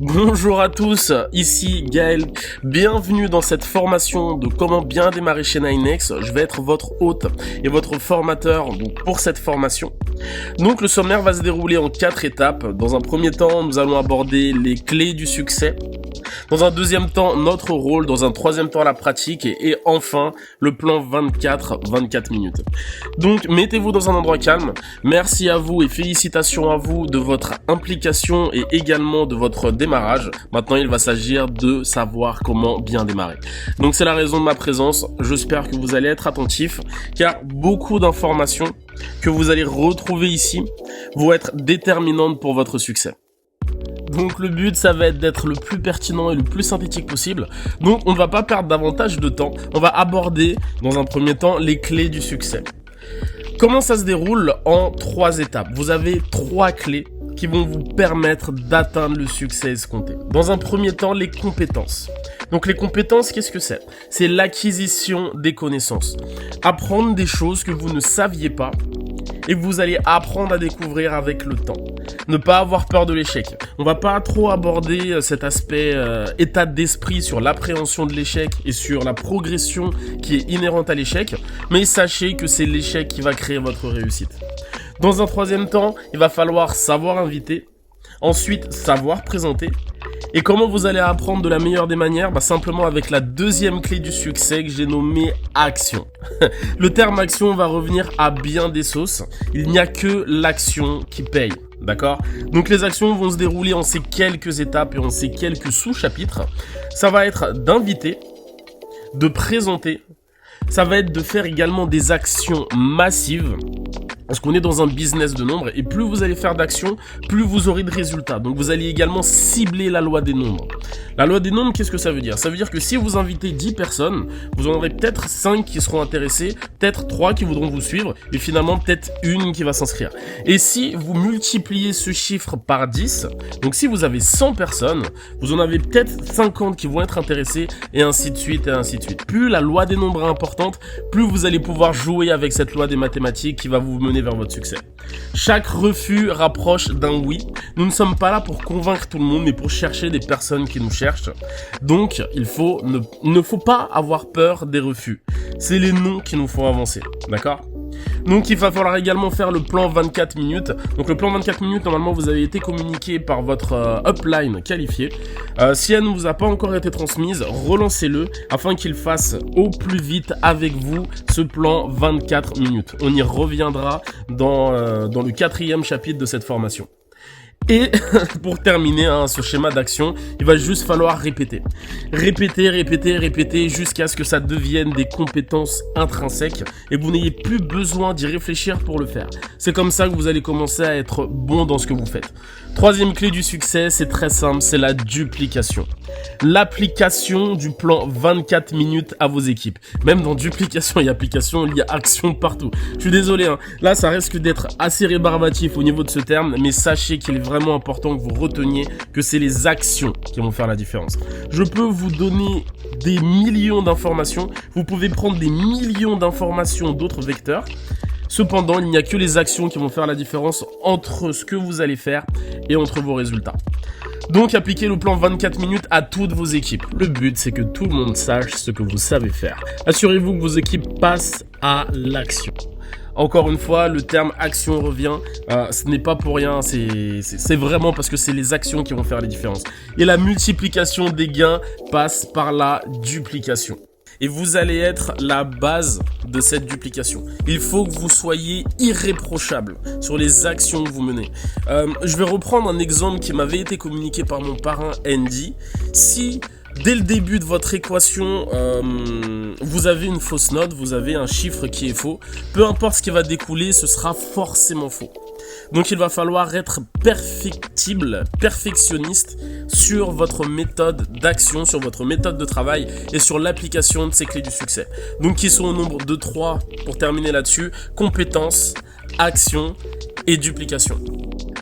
Bonjour à tous, ici Gaël, bienvenue dans cette formation de comment bien démarrer chez 9X. Je vais être votre hôte et votre formateur pour cette formation. Donc le sommaire va se dérouler en 4 étapes. Dans un premier temps, nous allons aborder les clés du succès. Dans un deuxième temps, notre rôle. Dans un troisième temps, la pratique. Et enfin, le plan 24 minutes. Donc, mettez-vous dans un endroit calme. Merci à vous et félicitations à vous de votre implication et également de votre démarrage. Maintenant, il va s'agir de savoir comment bien démarrer. Donc, c'est la raison de ma présence. J'espère que vous allez être attentifs car beaucoup d'informations que vous allez retrouver ici vont être déterminantes pour votre succès. Donc le but, ça va être d'être le plus pertinent et le plus synthétique possible. Donc on ne va pas perdre davantage de temps. On va aborder, dans un premier temps, les clés du succès. Comment ça se déroule en 3 étapes? Vous avez 3 clés qui vont vous permettre d'atteindre le succès escompté. Dans un premier temps, les compétences. Donc les compétences, qu'est-ce que c'est? C'est l'acquisition des connaissances. Apprendre des choses que vous ne saviez pas et que vous allez apprendre à découvrir avec le temps. Ne pas avoir peur de l'échec. On va pas trop aborder cet aspect état d'esprit sur l'appréhension de l'échec et sur la progression qui est inhérente à l'échec, mais sachez que c'est l'échec qui va créer votre réussite. Dans un troisième temps, il va falloir savoir inviter, ensuite savoir présenter. Et comment vous allez apprendre de la meilleure des manières? Simplement avec la deuxième clé du succès que j'ai nommée action. Le terme action va revenir à bien des sauces. Il n'y a que l'action qui paye. D'accord? Donc les actions vont se dérouler en ces quelques étapes et en ces quelques sous-chapitres. Ça va être d'inviter, de présenter. Ça va être de faire également des actions massives. Parce qu'on est dans un business de nombres et plus vous allez faire d'actions, plus vous aurez de résultats. Donc vous allez également cibler la loi des nombres. La loi des nombres, qu'est-ce que ça veut dire? Ça veut dire que si vous invitez 10 personnes, vous en aurez peut-être 5 qui seront intéressées, peut-être 3 qui voudront vous suivre et finalement peut-être une qui va s'inscrire. Et si vous multipliez ce chiffre par 10, donc si vous avez 100 personnes, vous en avez peut-être 50 qui vont être intéressées et ainsi de suite et ainsi de suite. Plus la loi des nombres est importante, plus vous allez pouvoir jouer avec cette loi des mathématiques qui va vous mener vers votre succès. Chaque refus rapproche d'un oui. Nous ne sommes pas là pour convaincre tout le monde, mais pour chercher des personnes qui nous cherchent. Donc, il ne faut pas avoir peur des refus. C'est les non qui nous font avancer. D'accord ? Donc il va falloir également faire le plan 24 minutes. Donc le plan 24 minutes, normalement vous avez été communiqué par votre upline qualifié. Si elle ne vous a pas encore été transmise, relancez-le afin qu'il fasse au plus vite avec vous ce plan 24 minutes. On y reviendra dans le 4e chapitre de cette formation. Et pour terminer ce schéma d'action, il va juste falloir répéter. Répéter jusqu'à ce que ça devienne des compétences intrinsèques et que vous n'ayez plus besoin d'y réfléchir pour le faire. C'est comme ça que vous allez commencer à être bon dans ce que vous faites. 3e clé du succès, c'est très simple, c'est la duplication. L'application du plan 24 minutes à vos équipes. Même dans duplication et application, il y a action partout. Je suis désolé, là ça risque d'être assez rébarbatif au niveau de ce terme, mais sachez qu'il est vraiment important que vous reteniez que c'est les actions qui vont faire la différence. Je peux vous donner des millions d'informations, vous pouvez prendre des millions d'informations d'autres vecteurs. Cependant, il n'y a que les actions qui vont faire la différence entre ce que vous allez faire et entre vos résultats. Donc, appliquez le plan 24 minutes à toutes vos équipes. Le but, c'est que tout le monde sache ce que vous savez faire. Assurez-vous que vos équipes passent à l'action. Encore une fois, le terme action revient, ce n'est pas pour rien, c'est vraiment parce que c'est les actions qui vont faire les différences. Et la multiplication des gains passe par la duplication. Et vous allez être la base de cette duplication. Il faut que vous soyez irréprochable sur les actions que vous menez. Je vais reprendre un exemple qui m'avait été communiqué par mon parrain Andy. Si dès le début de votre équation, vous avez une fausse note, vous avez un chiffre qui est faux, peu importe ce qui va découler, ce sera forcément faux. Donc il va falloir être perfectionniste sur votre méthode d'action, sur votre méthode de travail et sur l'application de ces clés du succès. Donc qui sont au nombre de 3 pour terminer là-dessus: compétences, action et duplication.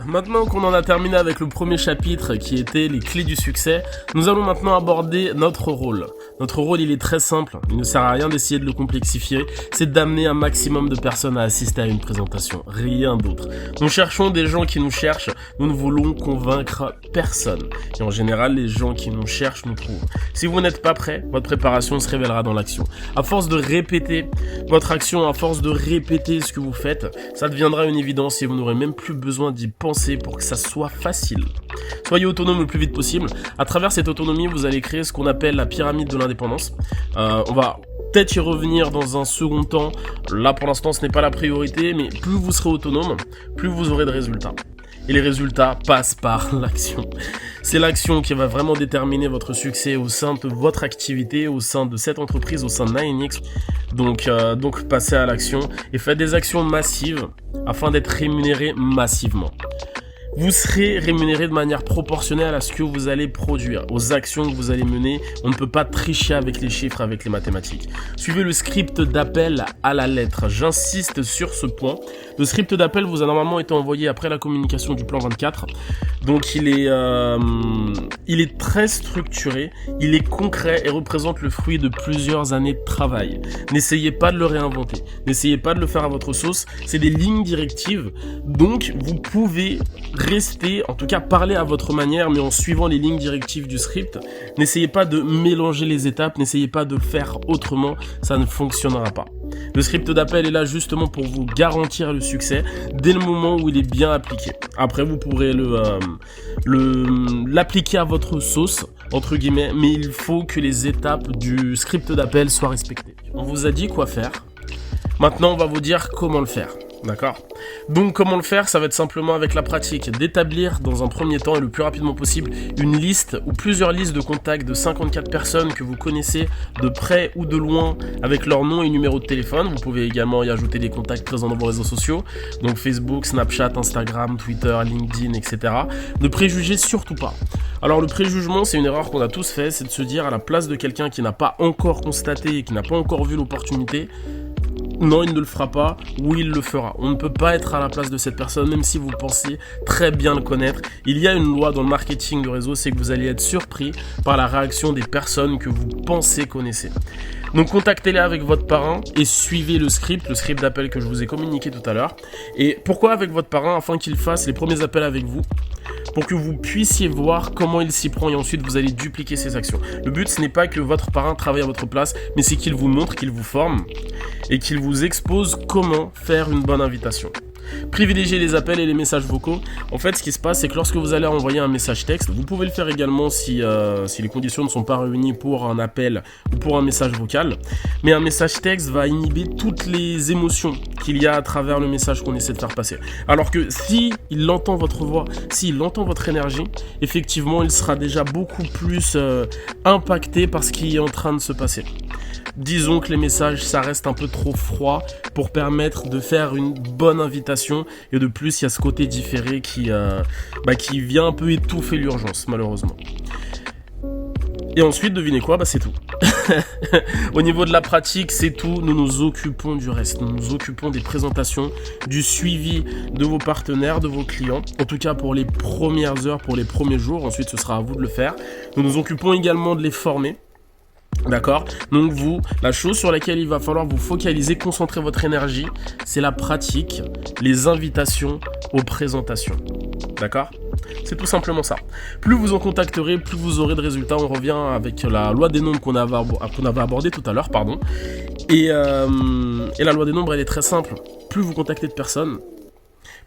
Maintenant qu'on en a terminé avec le premier chapitre qui était les clés du succès, nous allons maintenant aborder notre rôle. Notre rôle, il est très simple, il ne sert à rien d'essayer de le complexifier, c'est d'amener un maximum de personnes à assister à une présentation, rien d'autre. Nous cherchons des gens qui nous cherchent, nous ne voulons convaincre personne. Et en général, les gens qui nous cherchent nous trouvent. Si vous n'êtes pas prêt, votre préparation se révélera dans l'action. À force de répéter votre action, à force de répéter ce que vous faites, ça deviendra une évidence et vous n'aurez même plus besoin d'y penser pour que ça soit facile. Soyez autonome le plus vite possible. À travers cette autonomie, vous allez créer ce qu'on appelle la pyramide de l'indépendance. On va peut-être y revenir dans un second temps. Là, pour l'instant, ce n'est pas la priorité, mais plus vous serez autonome, plus vous aurez de résultats. Et les résultats passent par l'action. C'est l'action qui va vraiment déterminer votre succès au sein de votre activité, au sein de cette entreprise, au sein de 9X. Donc passez à l'action et faites des actions massives afin d'être rémunéré massivement. Vous serez rémunéré de manière proportionnelle à ce que vous allez produire, aux actions que vous allez mener. On ne peut pas tricher avec les chiffres, avec les mathématiques. Suivez le script d'appel à la lettre. J'insiste sur ce point. Le script d'appel vous a normalement été envoyé après la communication du plan 24. Donc il est très structuré, il est concret et représente le fruit de plusieurs années de travail. N'essayez pas de le réinventer, n'essayez pas de le faire à votre sauce. C'est des lignes directives, donc vous pouvez rester, en tout cas parler à votre manière, mais en suivant les lignes directives du script. N'essayez pas de mélanger les étapes, n'essayez pas de faire autrement, ça ne fonctionnera pas. Le script d'appel est là justement pour vous garantir le succès dès le moment où il est bien appliqué. Après, vous pourrez l'appliquer à votre sauce, entre guillemets, mais il faut que les étapes du script d'appel soient respectées. On vous a dit quoi faire. Maintenant, on va vous dire comment le faire. D'accord ? Donc comment le faire ? Ça va être simplement avec la pratique, d'établir dans un premier temps et le plus rapidement possible une liste ou plusieurs listes de contacts de 54 personnes que vous connaissez de près ou de loin avec leur nom et numéro de téléphone. Vous pouvez également y ajouter des contacts présents dans vos réseaux sociaux, donc Facebook, Snapchat, Instagram, Twitter, LinkedIn, etc. Ne préjugez surtout pas. Alors le préjugement, c'est une erreur qu'on a tous fait, c'est de se dire à la place de quelqu'un qui n'a pas encore constaté et qui n'a pas encore vu l'opportunité, non, il ne le fera pas, ou il le fera. On ne peut pas être à la place de cette personne, même si vous pensez très bien le connaître. Il y a une loi dans le marketing de réseau, c'est que vous allez être surpris par la réaction des personnes que vous pensez connaissez. Donc contactez-les avec votre parrain et suivez le script d'appel que je vous ai communiqué tout à l'heure. Et pourquoi avec votre parrain ? Afin qu'il fasse les premiers appels avec vous, pour que vous puissiez voir comment il s'y prend et ensuite vous allez dupliquer ses actions. Le but, ce n'est pas que votre parrain travaille à votre place, mais c'est qu'il vous montre, qu'il vous forme et qu'il vous expose comment faire une bonne invitation. Privilégiez les appels et les messages vocaux. En fait, ce qui se passe, c'est que lorsque vous allez envoyer un message texte, vous pouvez le faire également si les conditions ne sont pas réunies pour un appel ou pour un message vocal. Mais un message texte va inhiber toutes les émotions qu'il y a à travers le message qu'on essaie de faire passer. Alors que si il entend votre voix, s'il entend votre énergie, effectivement, il sera déjà beaucoup plus impacté par ce qui est en train de se passer. Disons que les messages, ça reste un peu trop froid pour permettre de faire une bonne invitation. Et de plus, il y a ce côté différé qui vient un peu étouffer l'urgence, malheureusement. Et ensuite, devinez quoi ? C'est tout. Au niveau de la pratique, c'est tout. Nous nous occupons du reste. Nous nous occupons des présentations, du suivi de vos partenaires, de vos clients. En tout cas, pour les premières heures, pour les premiers jours. Ensuite, ce sera à vous de le faire. Nous nous occupons également de les former. D'accord ? Donc la chose sur laquelle il va falloir vous focaliser, concentrer votre énergie, c'est la pratique, les invitations aux présentations. D'accord ? C'est tout simplement ça. Plus vous en contacterez, plus vous aurez de résultats. On revient avec la loi des nombres qu'on avait abordée tout à l'heure, pardon. Et la loi des nombres, elle est très simple. Plus vous contactez de personnes,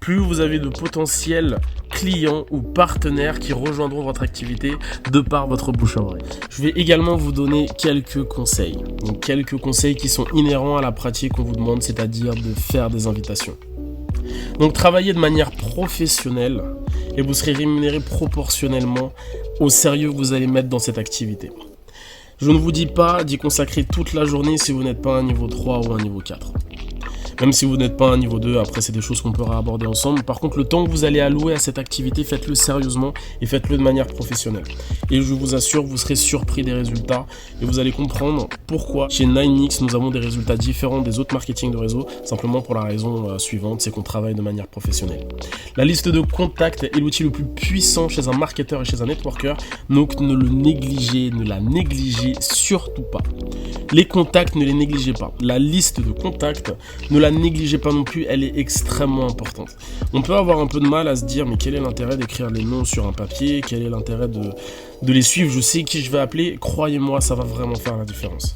plus vous avez de potentiels clients ou partenaires qui rejoindront votre activité de par votre bouche à oreille. Je vais également vous donner quelques conseils. Donc quelques conseils qui sont inhérents à la pratique qu'on vous demande, c'est-à-dire de faire des invitations. Donc travaillez de manière professionnelle et vous serez rémunéré proportionnellement au sérieux que vous allez mettre dans cette activité. Je ne vous dis pas d'y consacrer toute la journée si vous n'êtes pas à un niveau 3 ou un niveau 4. Même si vous n'êtes pas à un niveau 2, après c'est des choses qu'on pourra aborder ensemble. Par contre, le temps que vous allez allouer à cette activité, faites-le sérieusement et faites-le de manière professionnelle. Et je vous assure, vous serez surpris des résultats et vous allez comprendre pourquoi chez 9X, nous avons des résultats différents des autres marketing de réseau, simplement pour la raison suivante, c'est qu'on travaille de manière professionnelle. La liste de contacts est l'outil le plus puissant chez un marketeur et chez un networker, donc ne la négligez surtout pas. Les contacts, ne les négligez pas. La liste de contacts, ne la négligez pas non plus, elle est extrêmement importante. On peut avoir un peu de mal à se dire, mais quel est l'intérêt d'écrire les noms sur un papier? Quel est l'intérêt de les suivre? Je sais qui je vais appeler, croyez-moi, ça va vraiment faire la différence.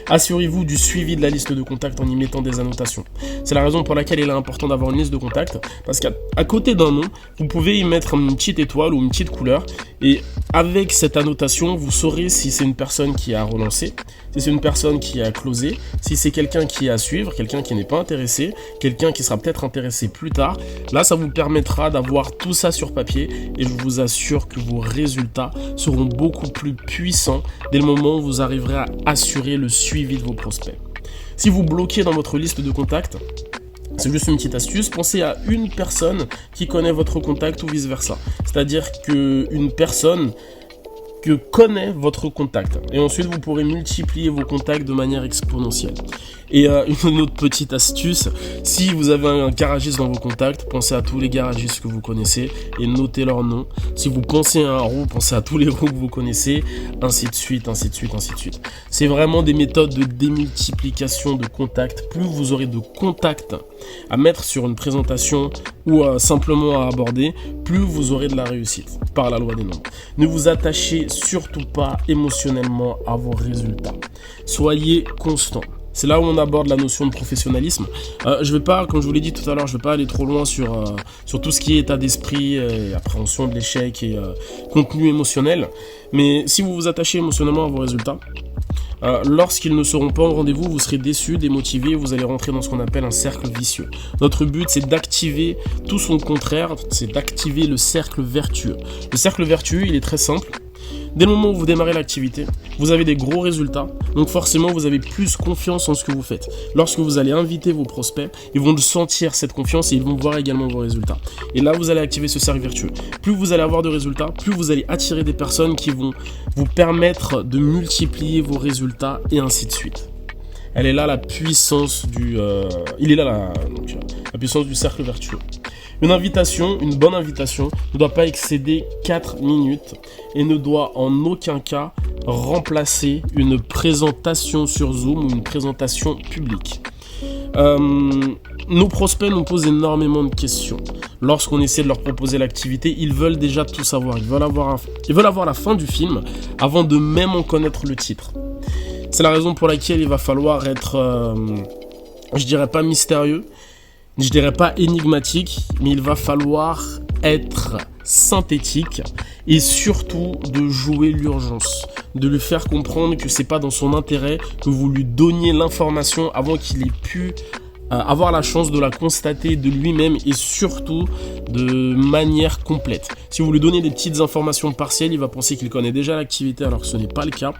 Assurez-vous du suivi de la liste de contacts en y mettant des annotations. C'est la raison pour laquelle il est important d'avoir une liste de contacts, parce qu'à côté d'un nom, vous pouvez y mettre une petite étoile ou une petite couleur, et avec cette annotation, vous saurez si c'est une personne qui a relancé, si c'est une personne qui a closé, si c'est quelqu'un qui est à suivre, quelqu'un qui n'est pas intéressé, quelqu'un qui sera peut-être intéressé plus tard. Là, ça vous permettra d'avoir tout ça sur papier, et je vous assure que vos résultats seront beaucoup plus puissants dès le moment où vous arriverez à assurer le suivi de vos prospects. Si vous bloquez dans votre liste de contacts, c'est juste une petite astuce, pensez à une personne qui connaît votre contact ou vice versa. C'est-à-dire qu'une personne que connaît votre contact. Et ensuite, vous pourrez multiplier vos contacts de manière exponentielle. Et une autre petite astuce, si vous avez un garagiste dans vos contacts, pensez à tous les garagistes que vous connaissez et notez leur nom. Si vous pensez à un roux, pensez à tous les roux que vous connaissez, ainsi de suite, ainsi de suite, ainsi de suite. C'est vraiment des méthodes de démultiplication de contacts. Plus vous aurez de contacts à mettre sur une présentation ou simplement à aborder, plus vous aurez de la réussite par la loi des nombres. Ne vous attachez surtout pas émotionnellement à vos résultats. Soyez constant. C'est là où on aborde la notion de professionnalisme. Je vais pas, comme je vous l'ai dit tout à l'heure, je vais pas aller trop loin sur tout ce qui est état d'esprit, appréhension de l'échec et contenu émotionnel. Mais si vous vous attachez émotionnellement à vos résultats, lorsqu'ils ne seront pas au rendez-vous, vous serez déçu, démotivé et vous allez rentrer dans ce qu'on appelle un cercle vicieux. Notre but, c'est d'activer tout son contraire, c'est d'activer le cercle vertueux. Le cercle vertueux, il est très simple. Dès le moment où vous démarrez l'activité, vous avez des gros résultats, donc forcément vous avez plus confiance en ce que vous faites. Lorsque vous allez inviter vos prospects, ils vont sentir cette confiance et ils vont voir également vos résultats. Et là, vous allez activer ce cercle vertueux. Plus vous allez avoir de résultats, plus vous allez attirer des personnes qui vont vous permettre de multiplier vos résultats et ainsi de suite. Elle est là la puissance la puissance du cercle vertueux. Une bonne invitation, ne doit pas excéder 4 minutes et ne doit en aucun cas remplacer une présentation sur Zoom ou une présentation publique. Nos prospects nous posent énormément de questions. Lorsqu'on essaie de leur proposer l'activité, ils veulent déjà tout savoir. Ils veulent avoir la fin du film avant de même en connaître le titre. C'est la raison pour laquelle il va falloir être, je dirais pas mystérieux, je dirais pas énigmatique, mais il va falloir être synthétique et surtout de jouer l'urgence, de lui faire comprendre que c'est pas dans son intérêt que vous lui donniez l'information avant qu'il ait pu avoir la chance de la constater de lui-même et surtout de manière complète. Si vous lui donnez des petites informations partielles, il va penser qu'il connaît déjà l'activité alors que ce n'est pas le cas.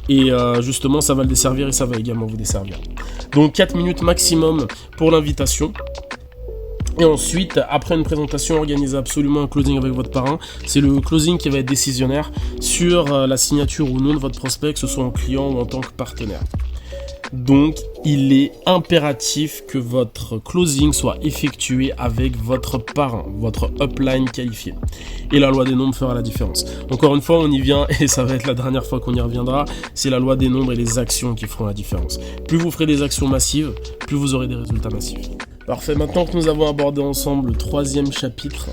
Et justement, ça va le desservir et ça va également vous desservir. Donc 4 minutes maximum pour l'invitation. Et ensuite, après une présentation, organisez absolument un closing avec votre parrain. C'est le closing qui va être décisionnaire sur la signature ou non de votre prospect, que ce soit en client ou en tant que partenaire. Donc, il est impératif que votre closing soit effectué avec votre parrain, votre upline qualifié. Et la loi des nombres fera la différence. Encore une fois, on y vient et ça va être la dernière fois qu'on y reviendra. C'est la loi des nombres et les actions qui feront la différence. Plus vous ferez des actions massives, plus vous aurez des résultats massifs. Parfait, maintenant que nous avons abordé ensemble le 3e chapitre,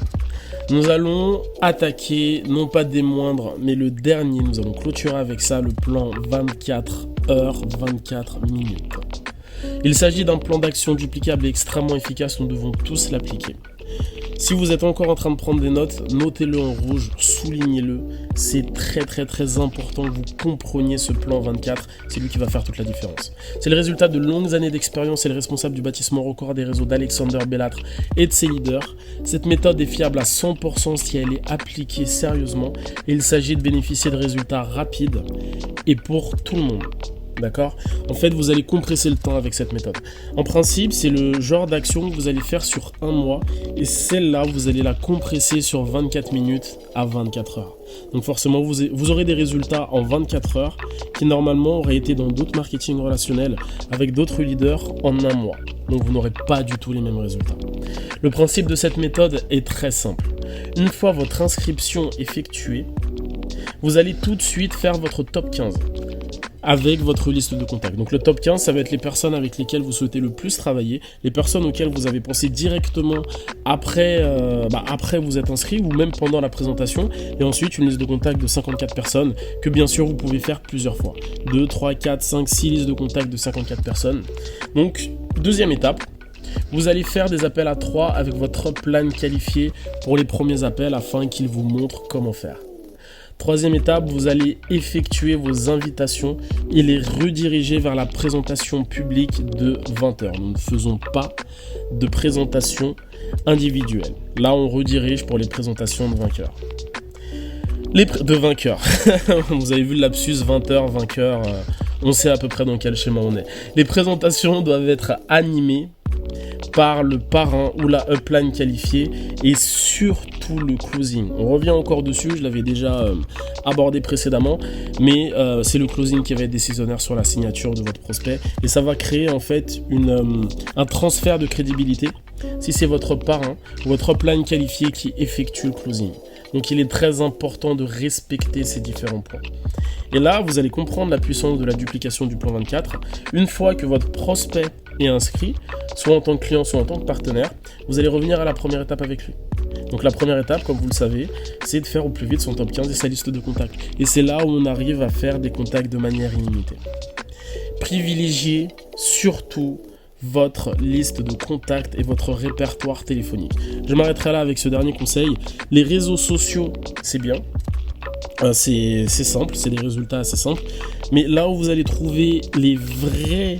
nous allons attaquer, non pas des moindres, mais le dernier. Nous allons clôturer avec ça le plan 24 heures, 24 minutes. Il s'agit d'un plan d'action duplicable et extrêmement efficace, nous devons tous l'appliquer. Si vous êtes encore en train de prendre des notes, notez-le en rouge, soulignez-le. C'est très très très important que vous compreniez ce plan 24, c'est lui qui va faire toute la différence. C'est le résultat de longues années d'expérience et le responsable du bâtissement record des réseaux d'Alexander Bellâtre et de ses leaders. Cette méthode est fiable à 100% si elle est appliquée sérieusement et il s'agit de bénéficier de résultats rapides et pour tout le monde. D'accord ? En fait, vous allez compresser le temps avec cette méthode. En principe, c'est le genre d'action que vous allez faire sur un mois et celle-là, vous allez la compresser sur 24 minutes à 24 heures. Donc forcément, vous aurez des résultats en 24 heures qui normalement auraient été dans d'autres marketing relationnels avec d'autres leaders en un mois. Donc vous n'aurez pas du tout les mêmes résultats. Le principe de cette méthode est très simple. Une fois votre inscription effectuée, vous allez tout de suite faire votre top 15 avec votre liste de contacts. Donc le top 15, ça va être les personnes avec lesquelles vous souhaitez le plus travailler, les personnes auxquelles vous avez pensé directement après vous êtes inscrit ou même pendant la présentation, et ensuite une liste de contacts de 54 personnes que bien sûr vous pouvez faire plusieurs fois. 2, 3, 4, 5, 6 listes de contacts de 54 personnes. Donc deuxième étape, vous allez faire des appels à 3 avec votre plan qualifié pour les premiers appels afin qu'ils vous montrent comment faire. Troisième étape, vous allez effectuer vos invitations et les rediriger vers la présentation publique de 20h. Nous ne faisons pas de présentation individuelle. Là, on redirige pour les présentations de vainqueurs. De vainqueurs. Vous avez vu le lapsus 20h, vainqueur. On sait à peu près dans quel schéma on est. Les présentations doivent être animées par le parrain ou la upline qualifiée et surtout le closing. On revient encore dessus, je l'avais déjà abordé précédemment, mais c'est le closing qui va être décisionnaire sur la signature de votre prospect et ça va créer en fait un transfert de crédibilité si c'est votre parrain ou votre upline qualifié qui effectue le closing. Donc il est très important de respecter ces différents points. Et là, vous allez comprendre la puissance de la duplication du plan 24. Une fois que votre prospect est inscrit, soit en tant que client, soit en tant que partenaire, vous allez revenir à la première étape avec lui. Donc la première étape, comme vous le savez, c'est de faire au plus vite son top 15 et sa liste de contacts. Et c'est là où on arrive à faire des contacts de manière illimitée. Privilégiez surtout votre liste de contacts et votre répertoire téléphonique. Je m'arrêterai là avec ce dernier conseil. Les réseaux sociaux, c'est bien. C'est simple, c'est des résultats assez simples. Mais là où vous allez trouver les vraies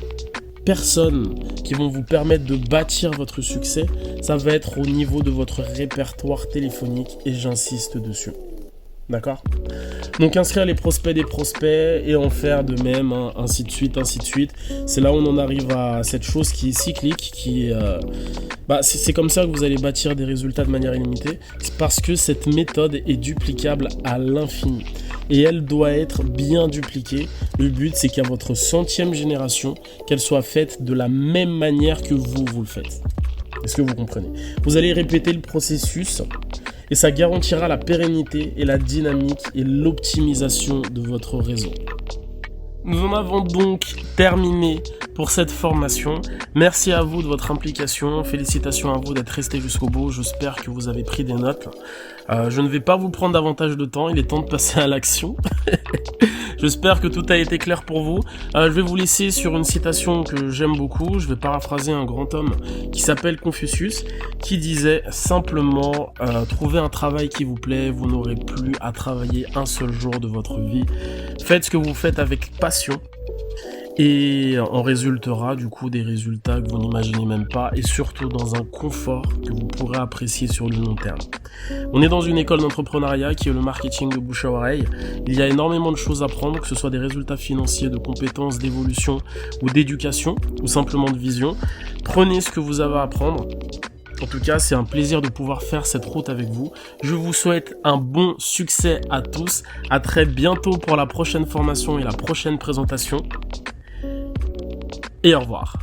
personnes qui vont vous permettre de bâtir votre succès, ça va être au niveau de votre répertoire téléphonique et j'insiste dessus. D'accord ? Donc inscrire les prospects des prospects et en faire de même, hein, ainsi de suite. C'est là où on en arrive à cette chose qui est cyclique, qui est... c'est comme ça que vous allez bâtir des résultats de manière illimitée. C'est parce que cette méthode est duplicable à l'infini. Et elle doit être bien dupliquée. Le but, c'est qu'à votre 100e génération, qu'elle soit faite de la même manière que vous le faites. Est-ce que vous comprenez ? Vous allez répéter le processus et ça garantira la pérennité et la dynamique et l'optimisation de votre réseau. Nous en avons donc terminé pour cette formation. Merci à vous de votre implication. Félicitations à vous d'être resté jusqu'au bout. J'espère que vous avez pris des notes. Je ne vais pas vous prendre davantage de temps. Il est temps de passer à l'action. J'espère que tout a été clair pour vous. Je vais vous laisser sur une citation que j'aime beaucoup. Je vais paraphraser un grand homme qui s'appelle Confucius, qui disait simplement trouvez un travail qui vous plaît, vous n'aurez plus à travailler un seul jour de votre vie. Faites ce que vous faites avec passion. Et en résultera du coup des résultats que vous n'imaginez même pas et surtout dans un confort que vous pourrez apprécier sur le long terme. On est dans une école d'entrepreneuriat qui est le marketing de bouche à oreille. Il y a énormément de choses à prendre, que ce soit des résultats financiers, de compétences, d'évolution ou d'éducation ou simplement de vision. Prenez ce que vous avez à apprendre. En tout cas, c'est un plaisir de pouvoir faire cette route avec vous. Je vous souhaite un bon succès à tous. À très bientôt pour la prochaine formation et la prochaine présentation. Et au revoir.